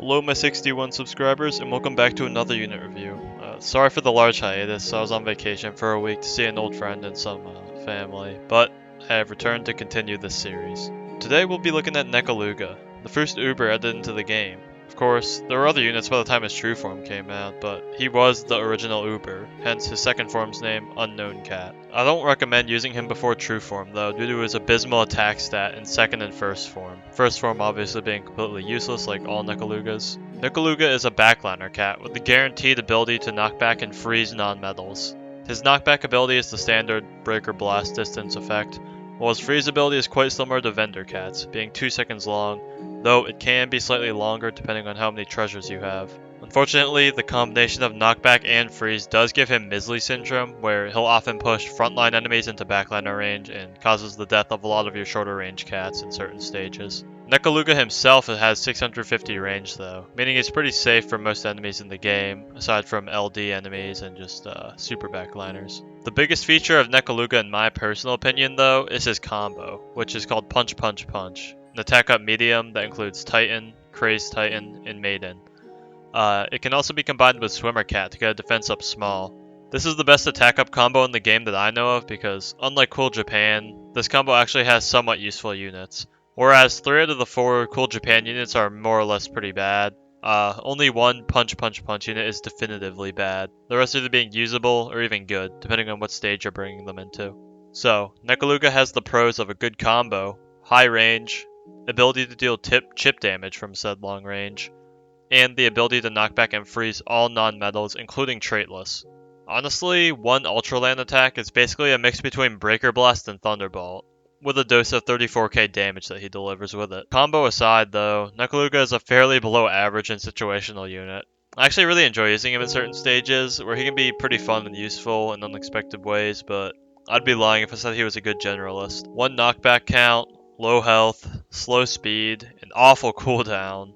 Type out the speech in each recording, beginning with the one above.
Hello my 61 subscribers and welcome back to another unit review. Sorry for the large hiatus, I was on vacation for a week to see an old friend and some family, but I have returned to continue this series. Today we'll be looking at Nekoluga, the first Uber added into the game. Of course, there were other units by the time his true form came out, but he was the original Uber, hence his second form's name, Unknown Cat. I don't recommend using him before true form though, due to his abysmal attack stat in second and first form. First form obviously being completely useless like all Nekolugas. Nekoluga is a backliner cat with the guaranteed ability to knock back and freeze non-metals. His knockback ability is the standard Breaker Blast distance effect, while his freeze ability is quite similar to Vendor Cat's, being 2 seconds long, though it can be slightly longer depending on how many treasures you have. Unfortunately, the combination of knockback and freeze does give him Misley Syndrome, where he'll often push frontline enemies into backliner range and causes the death of a lot of your shorter range cats in certain stages. Nekoluga himself has 650 range though, meaning he's pretty safe for most enemies in the game, aside from LD enemies and just super backliners. The biggest feature of Nekoluga in my personal opinion though is his combo, which is called Punch Punch Punch, an attack up medium that includes Titan, Crazed Titan, and Maiden. It can also be combined with Swimmer Cat to get a defense up small. This is the best attack up combo in the game that I know of because, unlike Cool Japan, this combo actually has somewhat useful units. Whereas 3 out of the 4 Cool Japan units are more or less pretty bad, only one Punch Punch Punch unit is definitively bad. The rest are either being usable or even good, depending on what stage you're bringing them into. So, Nekoluga has the pros of a good combo, high range, ability to deal chip damage from said long range, and the ability to knock back and freeze all non-metals, including traitless. Honestly, one Ultralan attack is basically a mix between Breaker Blast and Thunderbolt, with a dose of 34k damage that he delivers with it. Combo aside though, Nekoluga is a fairly below average and situational unit. I actually really enjoy using him in certain stages, where he can be pretty fun and useful in unexpected ways, but I'd be lying if I said he was a good generalist. One knockback count, low health, slow speed, an awful cooldown,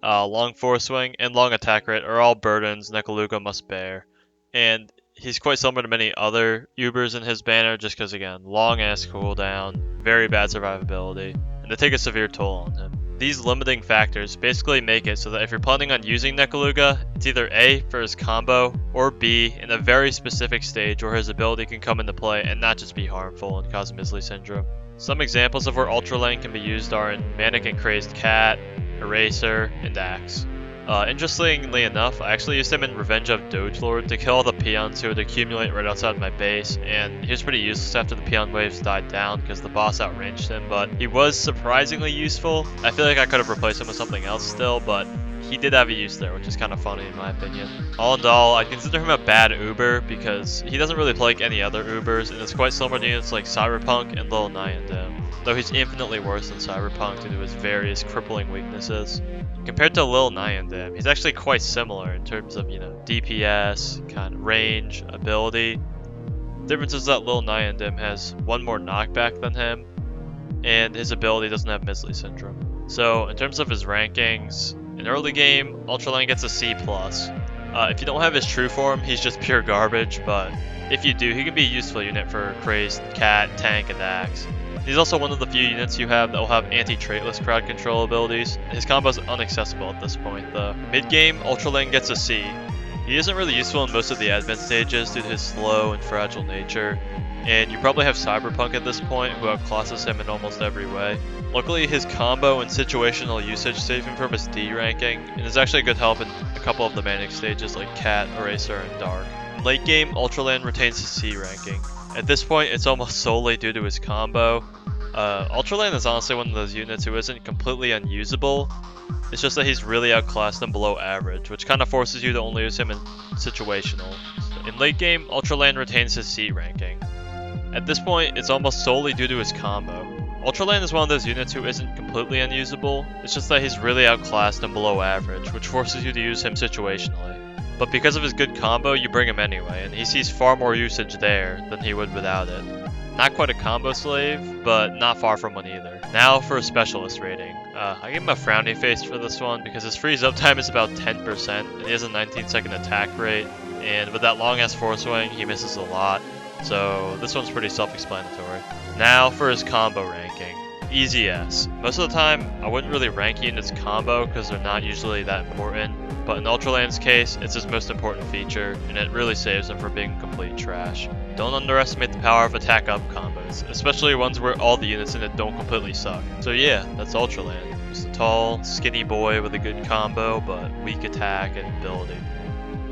long force swing, and long attack rate are all burdens Nekoluga must bear, and he's quite similar to many other Ubers in his banner just because, again, long ass cooldown, very bad survivability, and they take a severe toll on him. These limiting factors basically make it so that if you're planning on using Nekoluga, it's either A, for his combo, or B, in a very specific stage where his ability can come into play and not just be harmful and cause Misley Syndrome. Some examples of where Ultralan can be used are in Manic and Crazed Cat, Eraser, and Axe. Interestingly enough, I actually used him in Revenge of Doge Lord to kill all the peons who would accumulate right outside my base, and he was pretty useless after the peon waves died down because the boss outranged him, but he was surprisingly useful. I feel like I could have replaced him with something else still, but he did have a use there, which is kind of funny in my opinion. All in all, I consider him a bad Uber because he doesn't really play like any other Ubers, and it's quite similar to units like Cyberpunk and Lil Nyandem, though he's infinitely worse than Cyberpunk due to his various crippling weaknesses. Compared to Lil Nyandem, he's actually quite similar in terms of, DPS, kind of range, ability. The difference is that Lil Nyandem has one more knockback than him, and his ability doesn't have Misley Syndrome. So, in terms of his rankings, in early game, Ultralan gets a C+. If you don't have his true form, he's just pure garbage, but if you do, he can be a useful unit for Crazed, Cat, Tank, and Axe. He's also one of the few units you have that will have anti-traitless crowd control abilities. His combo is inaccessible at this point though. Mid-game, Ultralan gets a C. He isn't really useful in most of the advent stages due to his slow and fragile nature, and you probably have Cyberpunk at this point who outclasses him in almost every way. Luckily, his combo and situational usage save him from his D ranking, and is actually a good help in a couple of the Manic stages like Cat, Eraser, and Dark. In late game, Ultralan retains his C ranking. At this point, it's almost solely due to his combo. Ultralan is honestly one of those units who isn't completely unusable, it's just that he's really outclassed and below average, which kind of forces you to only use him in situational. In late game, Ultralan retains his C ranking. At this point, it's almost solely due to his combo. Ultralan is one of those units who isn't completely unusable, it's just that he's really outclassed and below average, which forces you to use him situationally. But because of his good combo, you bring him anyway, and he sees far more usage there than he would without it. Not quite a combo slave, but not far from one either. Now for a specialist rating. I give him a frowny face for this one because his freeze uptime is about 10%, and he has a 19-second attack rate, and with that long-ass force swing, he misses a lot, so this one's pretty self-explanatory. Now for his combo ranking. easy yes. Most of the time, I wouldn't really rank units combo because they're not usually that important, but in Ultralan's case, it's his most important feature, and it really saves him from being complete trash. Don't underestimate the power of attack up combos, especially ones where all the units in it don't completely suck. So yeah, that's Ultralan. Just a tall, skinny boy with a good combo, but weak attack and ability.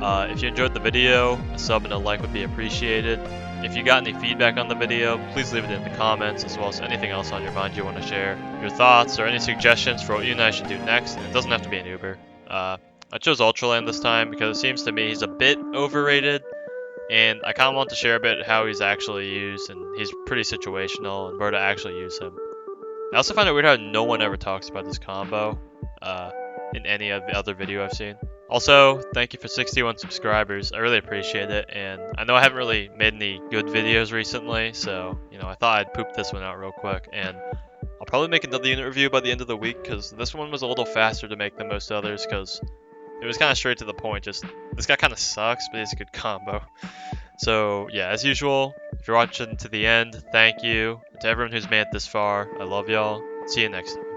If you enjoyed the video, a sub and a like would be appreciated. If you got any feedback on the video, please leave it in the comments, as well as anything else on your mind you want to share. Your thoughts or any suggestions for what you and I should do next, and it doesn't have to be an Uber. I chose Ultralan this time because it seems to me he's a bit overrated, and I kind of want to share a bit how he's actually used, and he's pretty situational, and where to actually use him. I also find it weird how no one ever talks about this combo in any of the other video I've seen. Also, thank you for 61 subscribers. I really appreciate it, and I know I haven't really made any good videos recently, so, I thought I'd poop this one out real quick, and I'll probably make another unit review by the end of the week, because this one was a little faster to make than most others, because it was kind of straight to the point, just, this guy kind of sucks, but he's a good combo. So, yeah, as usual, if you're watching to the end, thank you. To everyone who's made it this far, I love y'all. See you next time.